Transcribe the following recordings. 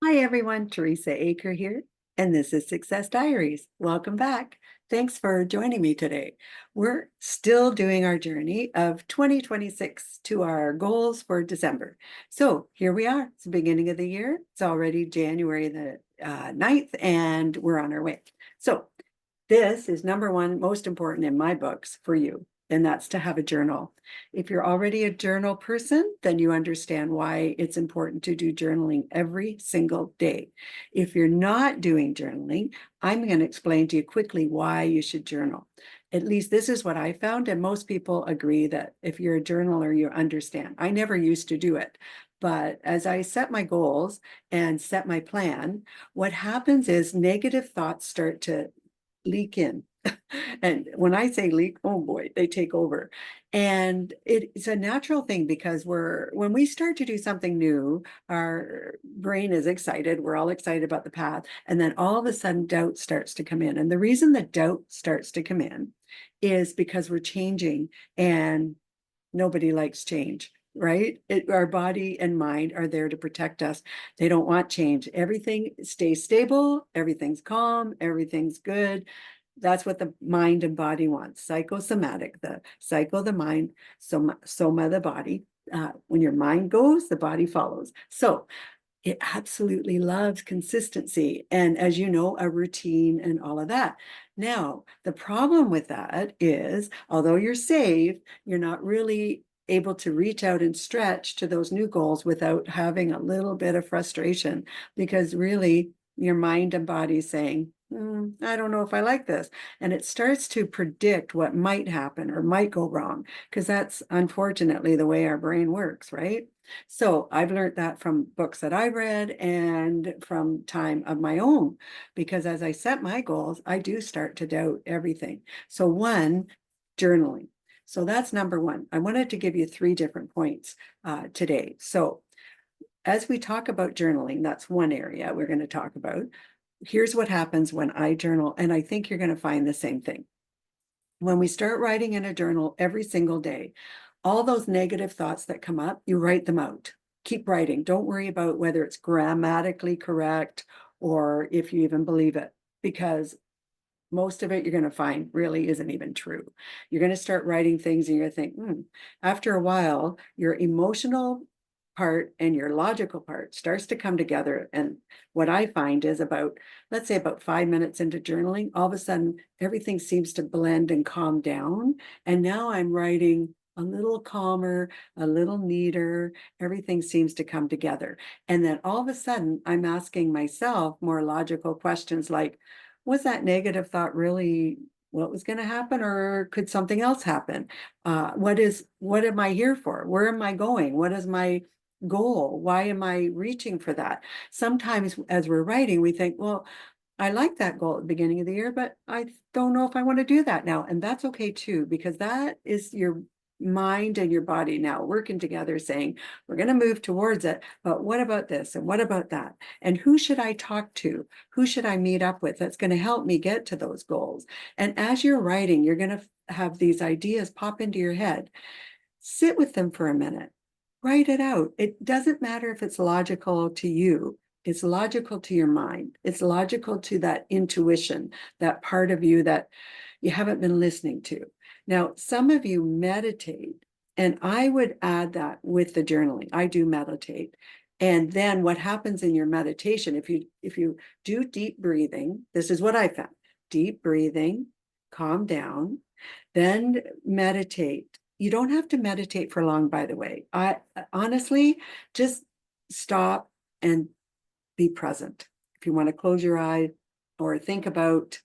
Hi everyone, Teresa Aker here, and this is Success Diaries. Welcome back. Thanks for joining me today. We're still doing our journey of 2026 to our goals for December. So here we are. It's the beginning of the year. It's already January the 9th, and we're on our way. So this is number one, most important in my books for you, and that's to have a journal. If you're already a journal person, then you understand why it's important to do journaling every single day. If you're not doing journaling, I'm going to explain to you quickly why you should journal. At least this is what I found, and most people agree that if you're a journaler, you understand. I never used to do it. But as I set my goals and set my plan, what happens is negative thoughts start to leak in. And when I say leak, oh boy, they take over. And it's a natural thing because when we start to do something new, our brain is excited. We're all excited about the path. And then all of a sudden, doubt starts to come in. And the reason that doubt starts to come in is because we're changing, and nobody likes change. Right? Our body and mind are there to protect us. They don't want change. Everything stays stable. Everything's calm. Everything's good. That's what the mind and body wants. Psychosomatic, the psycho, the mind, soma, the body. When your mind goes, the body follows. So it absolutely loves consistency. And as you know, a routine and all of that. Now, the problem with that is, although you're saved, you're not really able to reach out and stretch to those new goals without having a little bit of frustration, because really your mind and body is saying, I don't know if I like this. And it starts to predict what might happen or might go wrong, because that's unfortunately the way our brain works, right? So I've learned that from books that I've read and from time of my own, because as I set my goals, I do start to doubt everything. So one, journaling. So that's number one. I wanted to give you three different points today. So as we talk about journaling, that's one area we're going to talk about. Here's what happens when I journal, and I think you're going to find the same thing. When we start writing in a journal every single day, all those negative thoughts that come up, you write them out. Keep writing. Don't worry about whether it's grammatically correct or if you even believe it, because most of it you're going to find really isn't even true. You're going to start writing things and you're going to think, after a while, your emotional part and your logical part starts to come together. And what I find is let's say about 5 minutes into journaling, all of a sudden everything seems to blend and calm down. And now I'm writing a little calmer, a little neater. Everything seems to come together. And then all of a sudden I'm asking myself more logical questions like, was that negative thought really what was going to happen, or could something else happen? What am I here for? Where am I going? What is my goal? Why am I reaching for that? Sometimes as we're writing, we think, well, I like that goal at the beginning of the year, but I don't know if I want to do that now. And that's okay too, because that is your mind and your body now working together saying, we're going to move towards it, but what about this? And what about that? And who should I talk to? Who should I meet up with that's going to help me get to those goals? And as you're writing, you're going to have these ideas pop into your head. Sit with them for a minute. Write it out. It doesn't matter if it's logical to you. It's logical to your mind. It's logical to that intuition, that part of you that you haven't been listening to. Now, some of you meditate, and I would add that with the journaling. I do meditate. And then what happens in your meditation, if you do deep breathing, this is what I found. Deep breathing, calm down, then meditate. You don't have to meditate for long, by the way. I honestly just stop and be present. If you want to close your eye or think about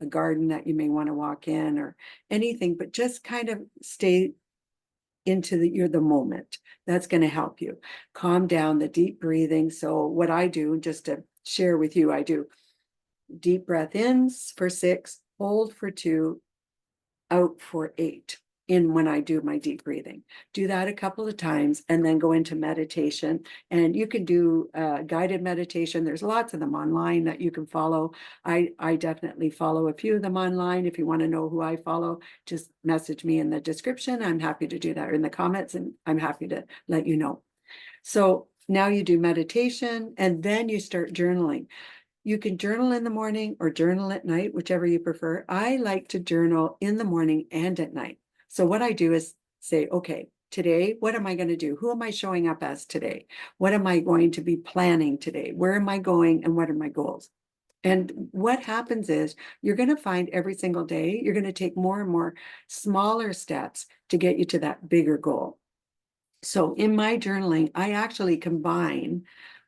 a garden that you may want to walk in or anything, but just kind of stay into the moment. That's going to help you calm down, the deep breathing. So what I do, just to share with you, I do deep breath in for 6, hold for 2, out for 8 in when I do my deep breathing. Do that a couple of times and then go into meditation. And you can do guided meditation. There's lots of them online that you can follow. I definitely follow a few of them online. If you want to know who I follow, just message me in the description. I'm happy to do that, or in the comments, and I'm happy to let you know. So now you do meditation, and then you start journaling. You can journal in the morning or journal at night, whichever you prefer. I like to journal in the morning and at night. So what I do is say, okay, today, what am I going to do? Who am I showing up as today? What am I going to be planning today? Where am I going and what are my goals? And what happens is you're going to find every single day, you're going to take more and more smaller steps to get you to that bigger goal. So in my journaling, I actually combine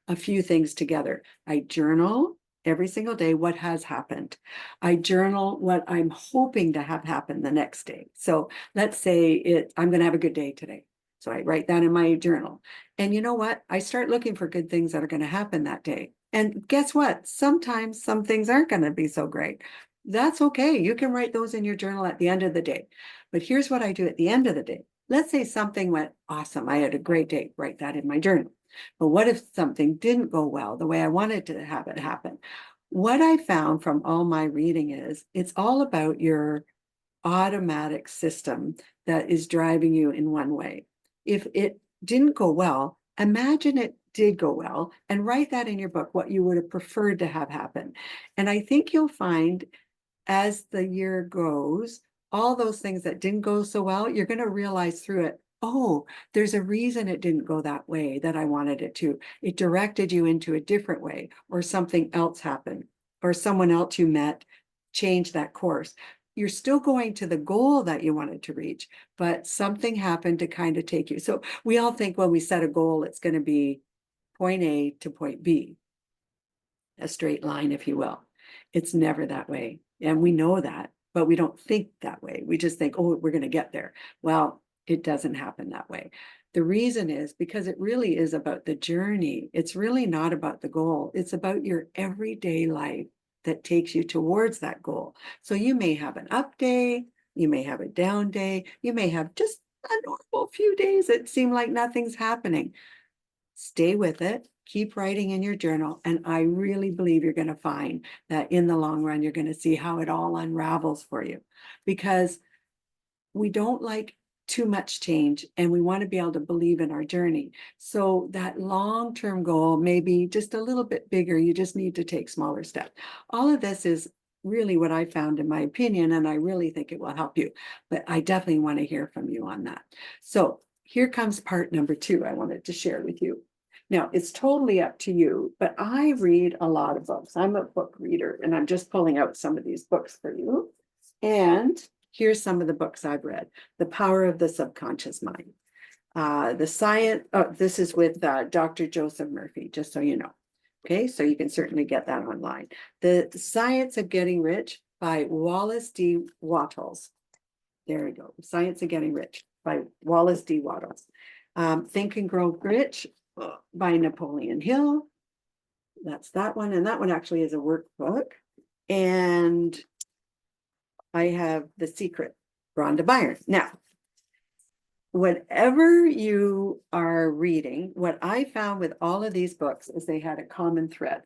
a few things together. I journal every single day what has happened. I journal what I'm hoping to have happen the next day. So let's say I'm going to have a good day today. So I write that in my journal. And you know what? I start looking for good things that are going to happen that day. And guess what? Sometimes some things aren't going to be so great. That's okay. You can write those in your journal at the end of the day. But here's what I do at the end of the day. Let's say something went awesome. I had a great day. Write that in my journal. But what if something didn't go well the way I wanted to have it happen? What I found from all my reading is it's all about your automatic system that is driving you in one way. If it didn't go well, imagine it did go well and write that in your book, what you would have preferred to have happen. And I think you'll find as the year goes, all those things that didn't go so well, you're going to realize through it, oh, there's a reason it didn't go that way that I wanted it to. It directed you into a different way, or something else happened, or someone else you met changed that course. You're still going to the goal that you wanted to reach, but something happened to kind of take you. So we all think when we set a goal, it's going to be point A to point B, a straight line, if you will. It's never that way. And we know that, but we don't think that way. We just think, oh, we're going to get there. Well, it doesn't happen that way. The reason is because it really is about the journey. It's really not about the goal. It's about your everyday life that takes you towards that goal. So you may have an up day, you may have a down day, you may have just a normal few days that seem like nothing's happening. Stay with it, keep writing in your journal, and I really believe you're going to find that in the long run, you're going to see how it all unravels for you, because we don't like too much change and we want to be able to believe in our journey. So that long-term goal may be just a little bit bigger. You just need to take smaller steps. All of this is really what I found, in my opinion, and I really think it will help you. But I definitely want to hear from you on that. So here comes part number 2 I wanted to share with you. Now, it's totally up to you, but I read a lot of books. I'm a book reader, and I'm just pulling out some of these books for you. And here's some of the books I've read. The Power of the Subconscious Mind. The Science, this is with Dr. Joseph Murphy, just so you know. Okay, so you can certainly get that online. The Science of Getting Rich by Wallace D. Wattles. There we go. Science of Getting Rich by Wallace D. Wattles. Think and Grow Rich by Napoleon Hill. That's that one. And that one actually is a workbook. And I have The Secret, Rhonda Byrne. Now, whatever you are reading, what I found with all of these books is they had a common thread.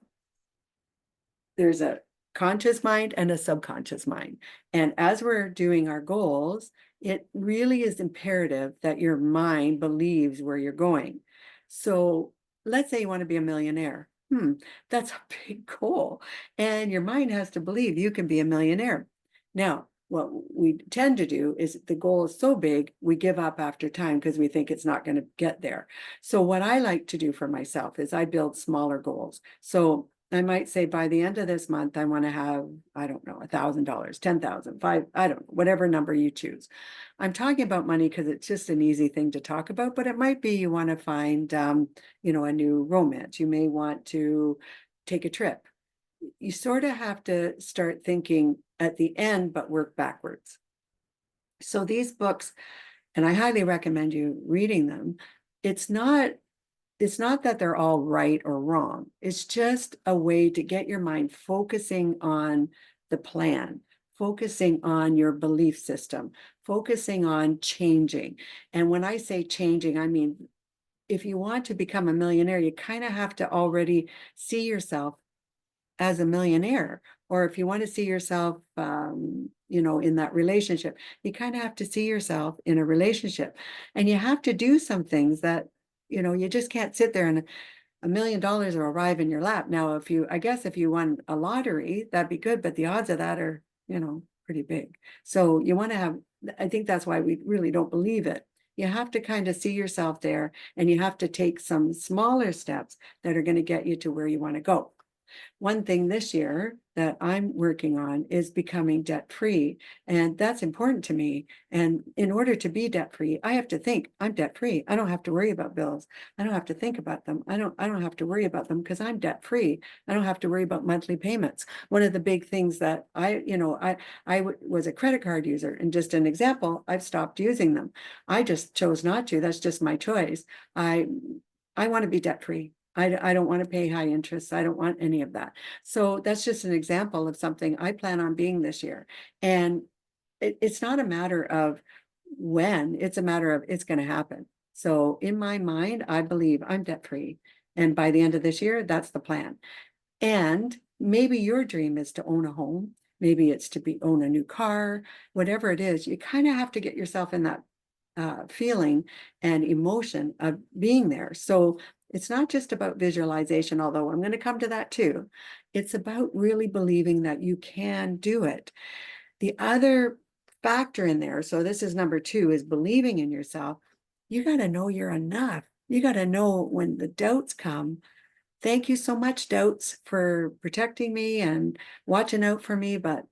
There's a conscious mind and a subconscious mind. And as we're doing our goals, it really is imperative that your mind believes where you're going. So let's say you want to be a millionaire. That's a big goal. And your mind has to believe you can be a millionaire. Now, what we tend to do is the goal is so big, we give up after time because we think it's not going to get there. So what I like to do for myself is I build smaller goals. So I might say by the end of this month, I want to have, I don't know, $1,000, 10,000, I don't know, whatever number you choose. I'm talking about money because it's just an easy thing to talk about, but it might be you want to find, you know, a new romance. You may want to take a trip. You sort of have to start thinking at the end, but work backwards. So these books, and I highly recommend you reading them. It's not that they're all right or wrong. It's just a way to get your mind focusing on the plan, focusing on your belief system, focusing on changing. And when I say changing, I mean, if you want to become a millionaire, you kind of have to already see yourself as a millionaire. Or if you want to see yourself, you know, in that relationship, you kind of have to see yourself in a relationship. And you have to do some things that you just can't sit there and $1 million will arrive in your lap. Now, I guess if you won a lottery, that'd be good, but the odds of that are, pretty big. So you want to have, I think that's why we really don't believe it. You have to kind of see yourself there, and you have to take some smaller steps that are going to get you to where you want to go. One thing this year that I'm working on is becoming debt free. And that's important to me. And in order to be debt free, I have to think I'm debt free. I don't have to worry about bills. I don't have to think about them. I don't have to worry about them because I'm debt free. I don't have to worry about monthly payments. One of the big things that I was a credit card user, and just an example, I've stopped using them. I just chose not to. That's just my choice. I want to be debt free. I don't want to pay high interest. I don't want any of that. So that's just an example of something I plan on being this year. And it's not a matter of when, it's a matter of it's going to happen. So in my mind, I believe I'm debt free. And by the end of this year, that's the plan. And maybe your dream is to own a home. Maybe it's to own a new car, whatever it is. You kind of have to get yourself in that feeling and emotion of being there. So it's not just about visualization, although I'm going to come to that too. It's about really believing that you can do it. The other factor in there, so this is number 2, is believing in yourself. You got to know you're enough. You got to know when the doubts come. Thank you so much, doubts, for protecting me and watching out for me, but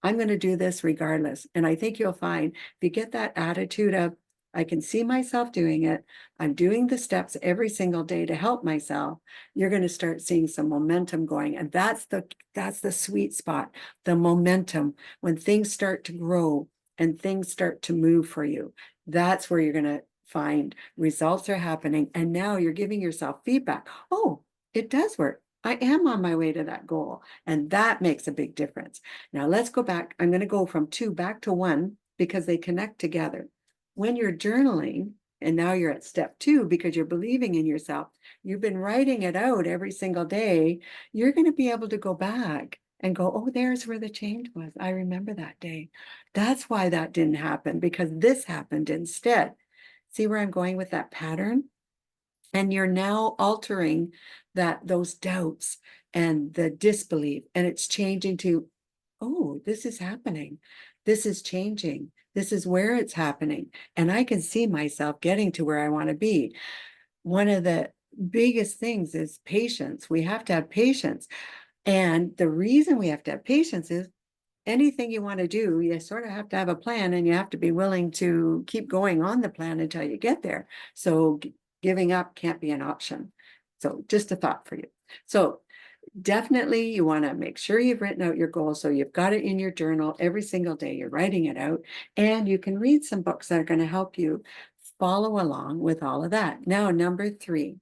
I'm going to do this regardless. And I think you'll find if you get that attitude of, I can see myself doing it, I'm doing the steps every single day to help myself, you're going to start seeing some momentum going. And that's the sweet spot, the momentum. When things start to grow and things start to move for you, that's where you're going to find results are happening. And now you're giving yourself feedback. Oh, it does work. I am on my way to that goal. And that makes a big difference. Now let's go back. I'm going to go from 2 back to 1 because they connect together. When you're journaling, and now you're at step 2 because you're believing in yourself, you've been writing it out every single day, you're going to be able to go back and go, oh, there's where the change was. I remember that day. That's why that didn't happen, because this happened instead. See where I'm going with that pattern? And you're now altering those doubts and the disbelief, and it's changing to, oh, this is happening. This is changing. This is where it's happening. And I can see myself getting to where I want to be. One of the biggest things is patience. We have to have patience. And the reason we have to have patience is anything you want to do, you sort of have to have a plan, and you have to be willing to keep going on the plan until you get there. So giving up can't be an option. So just a thought for you. So definitely you want to make sure you've written out your goals. So you've got it in your journal every single day. You're writing it out, and you can read some books that are going to help you follow along with all of that. Now, number 3,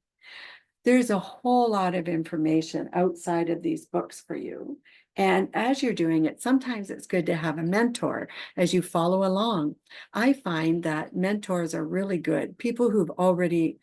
there's a whole lot of information outside of these books for you. And as you're doing it, sometimes it's good to have a mentor as you follow along. I find that mentors are really good, people who've already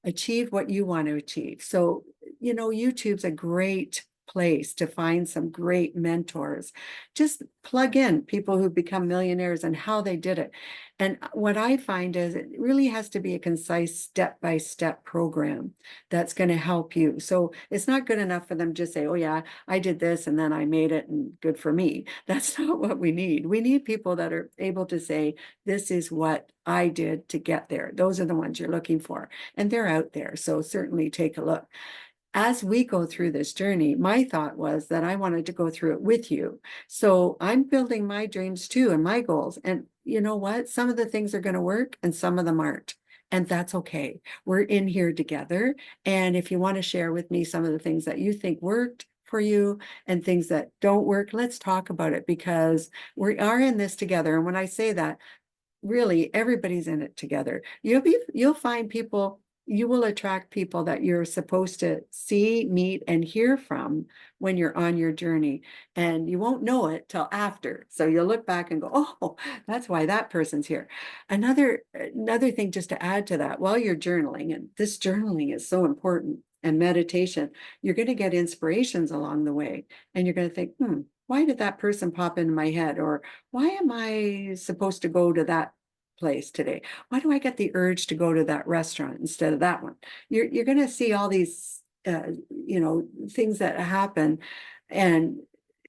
achieved what you want to achieve. So, YouTube's a great place to find some great mentors. Just plug in people who've become millionaires and how they did it. And what I find is it really has to be a concise step-by-step program that's going to help you. So it's not good enough for them to just say, oh yeah, I did this and then I made it and good for me. That's not what we need. We need people that are able to say, this is what I did to get there. Those are the ones you're looking for. And they're out there. So certainly take a look. As we go through this journey, my thought was that I wanted to go through it with you. So I'm building my dreams too and my goals. And you know what? Some of the things are going to work and some of them aren't. And that's okay. We're in here together. And if you want to share with me some of the things that you think worked for you and things that don't work, let's talk about it, because we are in this together. And when I say that, really everybody's in it together. You'll find people, you will attract people that you're supposed to see, meet, and hear from when you're on your journey. And you won't know it till after. So you'll look back and go, oh, that's why that person's here. Another thing just to add to that, while you're journaling, and this journaling is so important, and meditation, you're going to get inspirations along the way. And you're going to think, why did that person pop into my head? Or why am I supposed to go to that place today? Why do I get the urge to go to that restaurant instead of that one? You're going to see all these, things that happen, and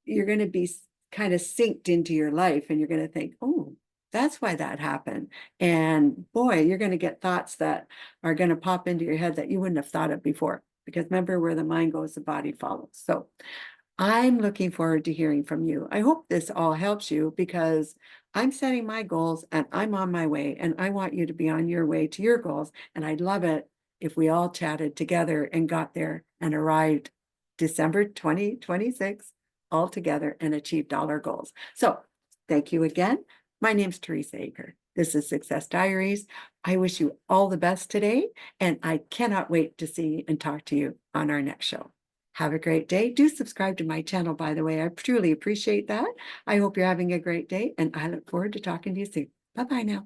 you're going to be kind of synced into your life, and you're going to think, oh, that's why that happened. And boy, you're going to get thoughts that are going to pop into your head that you wouldn't have thought of before. Because remember, where the mind goes, the body follows. So I'm looking forward to hearing from you. I hope this all helps you, because I'm setting my goals and I'm on my way, and I want you to be on your way to your goals. And I'd love it if we all chatted together and got there and arrived December 2026 all together and achieved all our goals. So thank you again. My name's Teresa Aker. This is Success Diaries. I wish you all the best today, and I cannot wait to see and talk to you on our next show. Have a great day. Do subscribe to my channel, by the way. I truly appreciate that. I hope you're having a great day, and I look forward to talking to you soon. Bye-bye now.